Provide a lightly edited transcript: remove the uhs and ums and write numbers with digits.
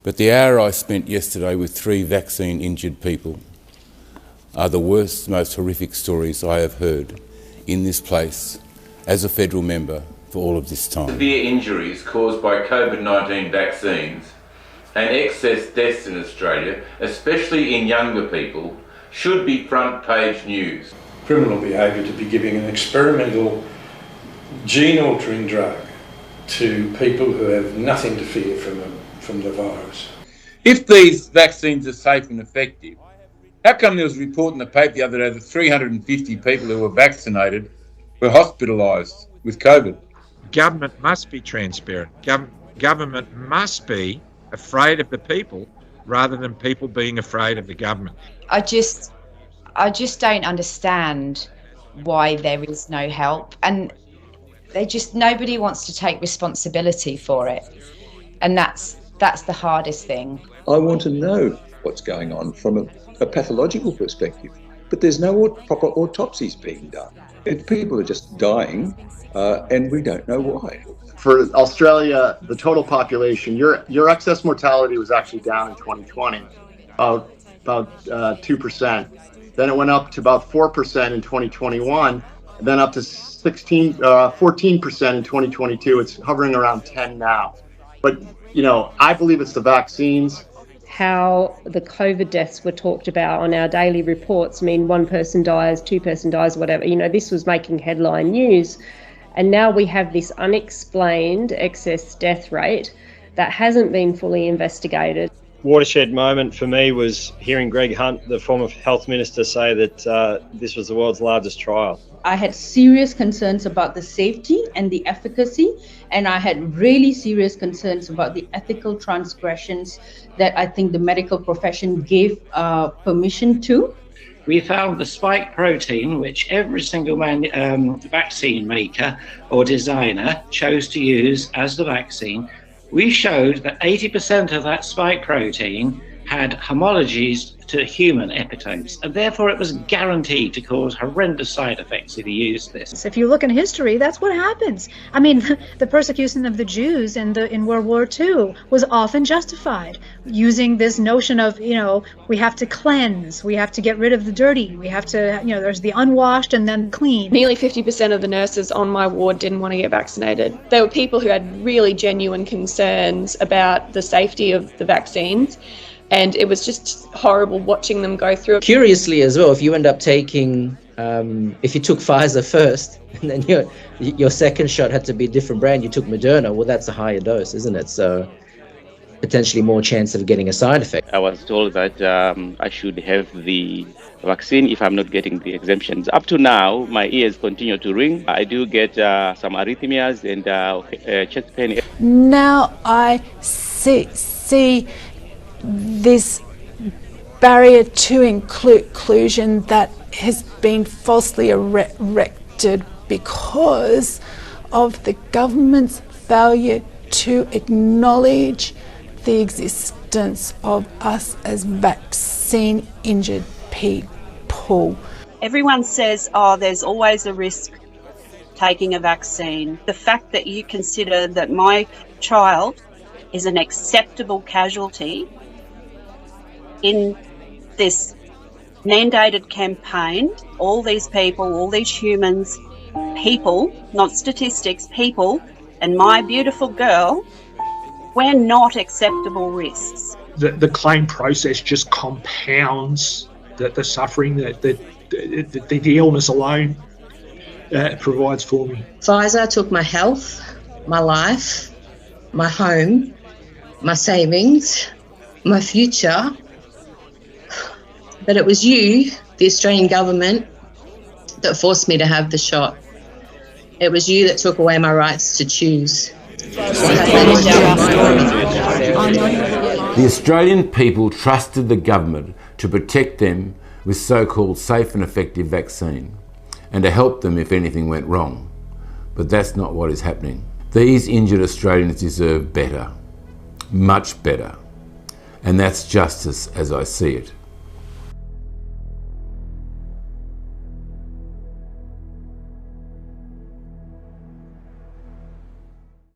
But the hour I spent yesterday with 3 vaccine-injured people are the worst, most horrific stories I have heard in this place as a federal member for all of this time. Severe injuries caused by COVID-19 vaccines and excess deaths in Australia, especially in younger people, should be front-page news. Criminal behaviour to be giving an experimental gene-altering drug to people who have nothing to fear from the virus. If these vaccines are safe and effective, how come there was a report in the paper the other day that 350 people who were vaccinated were hospitalised with COVID? Government must be transparent. Government must be afraid of the people rather than people being afraid of the government. I just don't understand why there is no help, and nobody wants to take responsibility for it, and that's the hardest thing. I want to know what's going on from a pathological perspective, but there's no proper autopsies being done. People are just dying, and we don't know why. For Australia, the total population, your excess mortality was actually down in 2020, about 2%. Then it went up to about 4% in 2021, and then up to 14% in 2022. It's hovering around 10 now. But, I believe it's the vaccines. How the COVID deaths were talked about on our daily reports mean one person dies, 2 person dies, whatever. This was making headline news. And now we have this unexplained excess death rate that hasn't been fully investigated. Watershed moment for me was hearing Greg Hunt, the former health minister, say that this was the world's largest trial. I had serious concerns about the safety and the efficacy, and I had really serious concerns about the ethical transgressions that I think the medical profession gave permission to. We found the spike protein, which every single vaccine maker or designer chose to use as the vaccine. We showed that 80% of that spike protein had homologies to human epitopes, and therefore it was guaranteed to cause horrendous side effects if you used this. So if you look in history, that's what happens. I mean, the persecution of the Jews in World War II was often justified using this notion of, we have to cleanse, we have to get rid of the dirty, we have to, there's the unwashed and then clean. Nearly 50% of the nurses on my ward didn't want to get vaccinated. There were people who had really genuine concerns about the safety of the vaccines. And it was just horrible watching them go through it. Curiously as well, if you end up taking, if you took Pfizer first, and then your second shot had to be a different brand, you took Moderna, well, that's a higher dose, isn't it? So potentially more chance of getting a side effect. I was told that I should have the vaccine if I'm not getting the exemptions. Up to now, my ears continue to ring. I do get some arrhythmias and chest pain. Now I see this barrier to inclusion that has been falsely erected because of the government's failure to acknowledge the existence of us as vaccine-injured people. Everyone says, there's always a risk taking a vaccine. The fact that you consider that my child is an acceptable casualty in this mandated campaign, all these people, all these humans, people, not statistics, people, and my beautiful girl, we're not acceptable risks. The claim process just compounds the suffering that the illness alone provides for me. Pfizer took my health, my life, my home, my savings, my future. But it was you, the Australian government, that forced me to have the shot. It was you that took away my rights to choose. The Australian people trusted the government to protect them with so-called safe and effective vaccine and to help them if anything went wrong. But that's not what is happening. These injured Australians deserve better, much better, and that's justice as I see it.